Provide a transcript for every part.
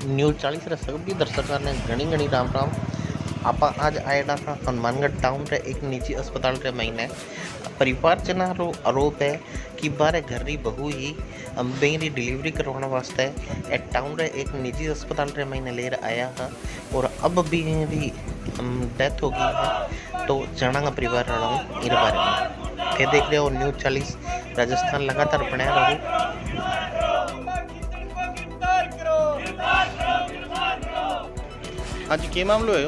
News 40 सभी दर्शकों ने घनी घनी राम राम। आप आज आएगा था हनुमानगढ़ टाउन रे एक निजी अस्पताल रे महीने परिवारजन रो आरोप है कि बारे घर री बहू ही बेरी डिलीवरी करवाने वास्ते ए टाउन रे एक निजी अस्पताल रे महीने ले आया है और अब भी डेथ हो गई है। तो जाना परिवार वालों इन बारे में फिर देख रहे हो न्यूज़ 40 राजस्थान लगातार बना रहो। आज के मामलो है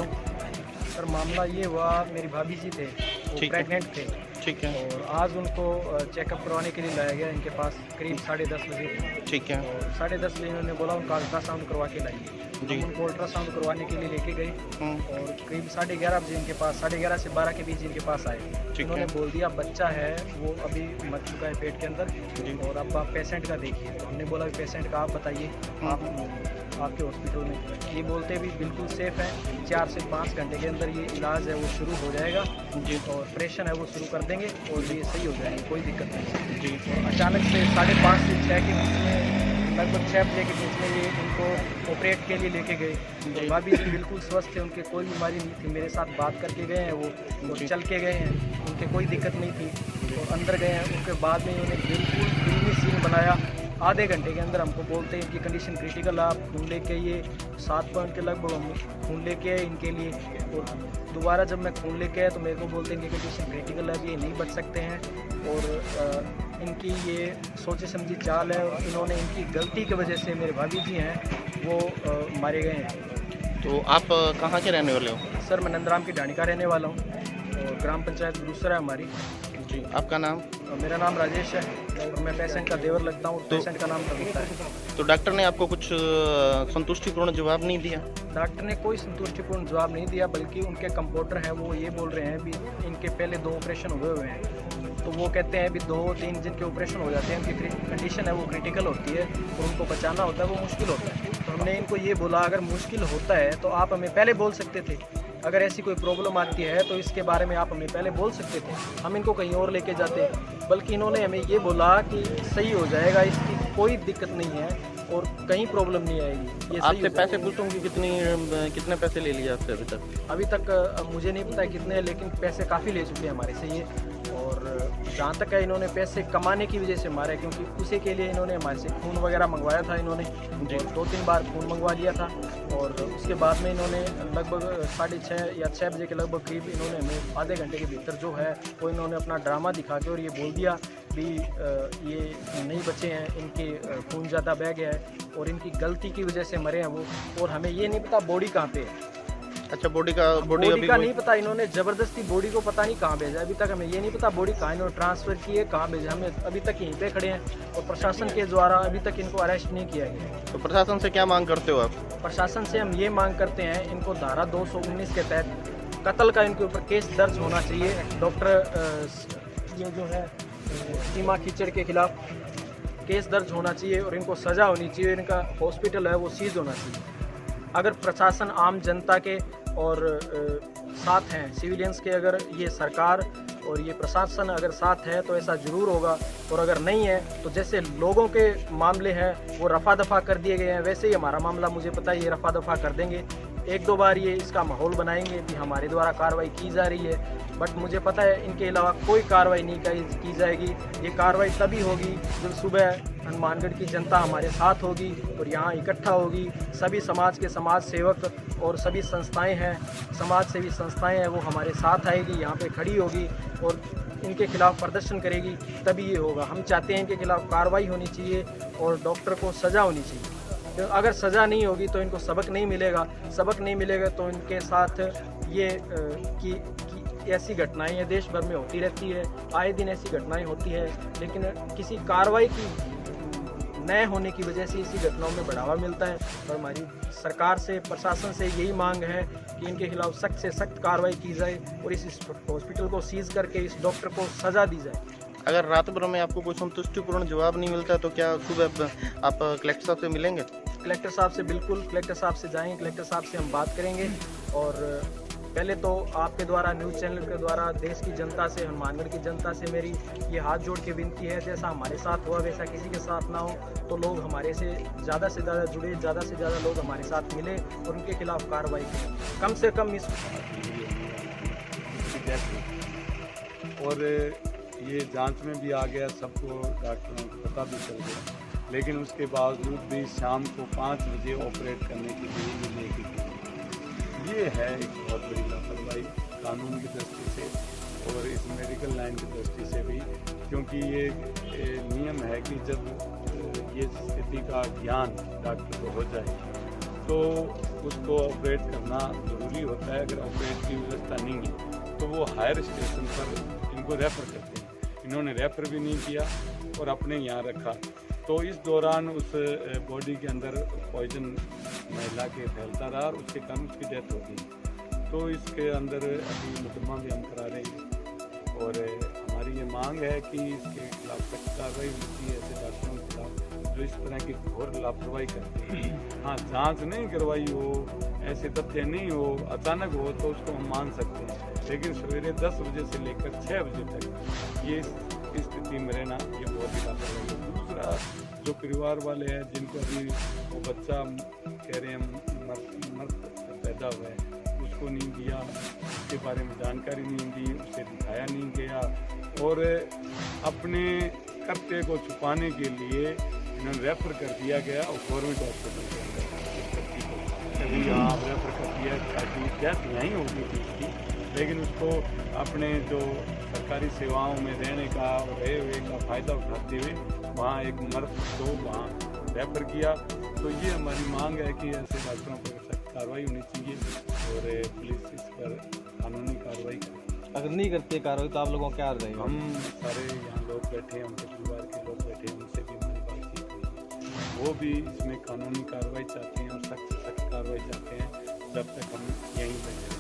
सर मामला ये हुआ, मेरी भाभी जी थे, वो प्रेग्नेंट थे। ठीक है। और आज उनको चेकअप करवाने के लिए लाया गया इनके पास करीब 10:30 बजे। ठीक है। और 10:30 बजे इन्होंने बोला उनका अल्ट्रासाउंड करवा के लाइए। हम उनको अल्ट्रासाउंड करवाने के लिए लेके गए और करीब 11:30 बजे इनके पास 11:30 से 12 के बीच इनके पास आए। उन्होंने बोल दिया बच्चा है वो अभी मर चुका है पेट के अंदर और अब आप पेशेंट का देखिए। तो हमने बोला पेशेंट का आप बताइए, आप आपके हॉस्पिटल में। ये बोलते भी बिल्कुल सेफ़ है, 4 से 5 घंटे के अंदर ये इलाज है वो शुरू हो जाएगा जी, और ऑपरेशन है वो शुरू कर देंगे और ये सही हो जाएगी, कोई दिक्कत नहीं जी। तो अचानक से 5:30 से 6 के बीच में, लगभग 6 बजे के बीच में ये इनको ऑपरेट के लिए लेके गए। तो भाभी जी बिल्कुल स्वस्थ थे, उनके कोई बीमारी नहीं थी। मेरे साथ बात करके गए हैं वो चल के गए हैं, उनके कोई दिक्कत नहीं थी। तो अंदर गए हैं, उनके बाद में उन्होंने बिल्कुल फिल्मी सीन बनाया। आधे घंटे के अंदर हमको बोलते हैं इनकी कंडीशन क्रिटिकल है, आप खून लेके ये 7 पॉइंट के लगभग हम खून लेके आए इनके लिए। और दोबारा जब मैं खून लेके आया तो मेरे को बोलते हैं इनकी कंडीशन क्रिटिकल है, ये नहीं बच सकते हैं। और इनकी ये सोचे समझी चाल है और इन्होंने इनकी गलती की वजह से मेरे भाभी जी हैं वो मारे गए हैं। तो आप कहाँ के रहने वाले हो? सर मैं नंदराम की ढाणी का रहने वाला हूँ और ग्राम पंचायत गुरुसर है हमारी जी। आपका नाम? मेरा नाम राजेश है और मैं पेशेंट का देवर लगता हूँ। पेशेंट का नाम कविता है। तो डॉक्टर ने आपको कुछ संतुष्टिपूर्ण जवाब नहीं दिया? डॉक्टर ने कोई संतुष्टिपूर्ण जवाब नहीं दिया, बल्कि उनके कंपाउंडर हैं वो ये बोल रहे हैं भी इनके पहले 2 ऑपरेशन हुए हैं। तो वो कहते हैं भी 2-3 जिनके ऑपरेशन हो जाते हैं उनकी कंडीशन है वो क्रिटिकल होती है और उनको बचाना होता है वो मुश्किल होता है। तो हमने इनको ये बोला अगर मुश्किल होता है तो आप हमें पहले बोल सकते थे, अगर ऐसी कोई प्रॉब्लम आती है तो इसके बारे में आप हमें पहले बोल सकते थे, हम इनको कहीं और लेके जाते। बल्कि इन्होंने हमें ये बोला कि सही हो जाएगा, इसकी कोई दिक्कत नहीं है और कहीं प्रॉब्लम नहीं आएगी। ये आपसे पैसे पूछूंगी कितने पैसे ले लिए आपसे अभी तक? अभी तक मुझे नहीं पता कितने, लेकिन पैसे काफ़ी ले चुके हैं हमारे से ये। और जहाँ तक है इन्होंने पैसे कमाने की वजह से मारा है, क्योंकि उसी के लिए इन्होंने हमारे से खून वगैरह मंगवाया था इन्होंने, और 2-3 बार खून मंगवा लिया था। और उसके बाद में इन्होंने लगभग 6:30 या 6 बजे के लगभग करीब इन्होंने हमें आधे घंटे के भीतर जो है वो इन्होंने अपना ड्रामा दिखा के और ये बोल दिया भी ये नहीं बचे हैं, इनके खून ज़्यादा बह गया है और इनकी गलती की वजह से मरे हैं वो। और हमें ये नहीं पता बॉडी कहाँ पे है। अच्छा, बॉडी का नहीं पता, इन्होंने ज़बरदस्ती बॉडी को पता नहीं कहाँ भेजा। अभी तक हमें ये नहीं पता बॉडी कहाँ इन्होंने ट्रांसफ़र की है, कहाँ भेजा। हमें अभी तक यहीं पे खड़े हैं और प्रशासन के द्वारा अभी तक इनको अरेस्ट नहीं किया गया। तो प्रशासन से क्या मांग करते हो आप? प्रशासन से हम ये मांग करते हैं इनको धारा 219 के तहत कत्ल का इनके ऊपर केस दर्ज होना चाहिए। डॉक्टर ये जो है सीमा कीचड़ के खिलाफ केस दर्ज होना चाहिए और इनको सज़ा होनी चाहिए। इनका हॉस्पिटल है वो सीज होना चाहिए। अगर प्रशासन आम जनता के और साथ हैं, सिविलियंस के, अगर ये सरकार और ये प्रशासन अगर साथ है तो ऐसा ज़रूर होगा। और अगर नहीं है तो जैसे लोगों के मामले हैं वो रफा दफा कर दिए गए हैं, वैसे ही हमारा मामला मुझे पता है ये रफा दफा कर देंगे। 1-2 बार ये इसका माहौल बनाएंगे कि हमारे द्वारा कार्रवाई की जा रही है, बट मुझे पता है इनके अलावा कोई कार्रवाई नहीं की जाएगी। ये कार्रवाई तभी होगी जब सुबह हनुमानगढ़ की जनता हमारे साथ होगी और यहाँ इकट्ठा होगी। सभी समाज के समाज सेवक और सभी संस्थाएं हैं, समाज सेवी संस्थाएं हैं, वो हमारे साथ आएगी, यहाँ पे खड़ी होगी और इनके खिलाफ प्रदर्शन करेगी, तभी ये होगा। हम चाहते हैं इनके खिलाफ कार्रवाई होनी चाहिए और डॉक्टर को सज़ा होनी चाहिए। तो अगर सज़ा नहीं होगी तो इनको सबक नहीं मिलेगा, सबक नहीं मिलेगा तो इनके साथ ये कि ऐसी घटनाएं देश भर में होती रहती है, आए दिन ऐसी घटनाएं होती है, लेकिन किसी कार्रवाई की न होने की वजह से इसी घटनाओं में बढ़ावा मिलता है। और हमारी सरकार से, प्रशासन से यही मांग है कि इनके खिलाफ सख्त से सख्त कार्रवाई की जाए और इस हॉस्पिटल को सीज करके इस डॉक्टर को सज़ा दी जाए। अगर रात भर में आपको कोई संतुष्टिपूर्ण जवाब नहीं मिलता तो क्या सुबह आप कलेक्टर साहब से मिलेंगे? कलेक्टर साहब से बिल्कुल, कलेक्टर साहब से जाएंगे, कलेक्टर साहब से हम बात करेंगे और पहले तो आपके द्वारा, न्यूज़ चैनल के द्वारा देश की जनता से, हनुमानगढ़ की जनता से मेरी ये हाथ जोड़ के विनती है, जैसा हमारे साथ हुआ वैसा किसी के साथ ना हो, तो लोग हमारे से ज़्यादा जुड़े, ज़्यादा से ज़्यादा लोग हमारे साथ मिले और उनके खिलाफ कार्रवाई करें। कम से कम इस और ये जांच में भी आ गया, सबको डॉक्टरों को पता भी चल गया, लेकिन उसके बावजूद भी शाम को 5 बजे ऑपरेट करने के लिए ये लेके गए। ये है एक बहुत बड़ी लापरवाही कानून की दृष्टि से और इस मेडिकल लाइन की दृष्टि से भी, क्योंकि ये नियम है कि जब ये स्थिति का ज्ञान डॉक्टर को हो जाए तो उसको ऑपरेट करना ज़रूरी होता है। अगर ऑपरेट की व्यवस्था नहीं है तो वो हायर स्टेशन पर इनको रेफ़र करते हैं। इन्होंने रेफ़र भी नहीं किया और अपने यहाँ रखा, तो इस दौरान उस बॉडी के अंदर पॉइजन महिला के फैलता रहा और उसके कारण उसकी डेथ हो गई। तो इसके अंदर अभी मुकदमा भी हम करा रहे हैं और हमारी ये मांग है कि इसके खिलाफ सख्त कार्रवाई होती है ऐसे डॉक्टरों के खिलाफ जो इस तरह की घोर लापरवाही करते हैं। हाँ, जांच नहीं करवाई हो, ऐसे तथ्य नहीं हो, अचानक हो तो उसको हम मान सकते हैं, लेकिन सवेरे 10 बजे से लेकर 6 बजे तक ये स्थिति में रहना ये बहुत ही लापरवाही है। दूसरा, जो परिवार वाले हैं जिनको अभी वो बच्चा कह रहे हैं मर्द पैदा हुआ है, उसको नहीं दिया, उसके बारे में जानकारी नहीं दी, उसे दिखाया नहीं गया और अपने कर्तव्य को छुपाने के लिए इन्होंने रेफ़र कर दिया गया और गवर्नमेंट हॉस्पिटल के अंदर अभी यहाँ रेफ़र कर दिया ताकि डेथ यहीं होगी थी उसकी, लेकिन उसको अपने जो सरकारी सेवाओं में रहने का और रहे हुए का फ़ायदा उठाते हुए वहाँ एक मर्द को वहाँ रेफ़र किया। तो ये हमारी मांग है कि ऐसे डॉक्टरों पर सख्त कार्रवाई होनी चाहिए और पुलिस इस पर कानूनी कार्रवाई करे। अगर नहीं करते कार्रवाई तो आप लोगों को क्या रहेगा? हम सारे यहाँ लोग बैठे हैं, उनके परिवार के लोग बैठे हैं, उनसे भी हमारी बातचीत हुई है, वो भी इसमें कानूनी कार्रवाई चाहते हैं और सख्त से सख्त कार्रवाई चाहते हैं। जब तक हम यहीं बैठे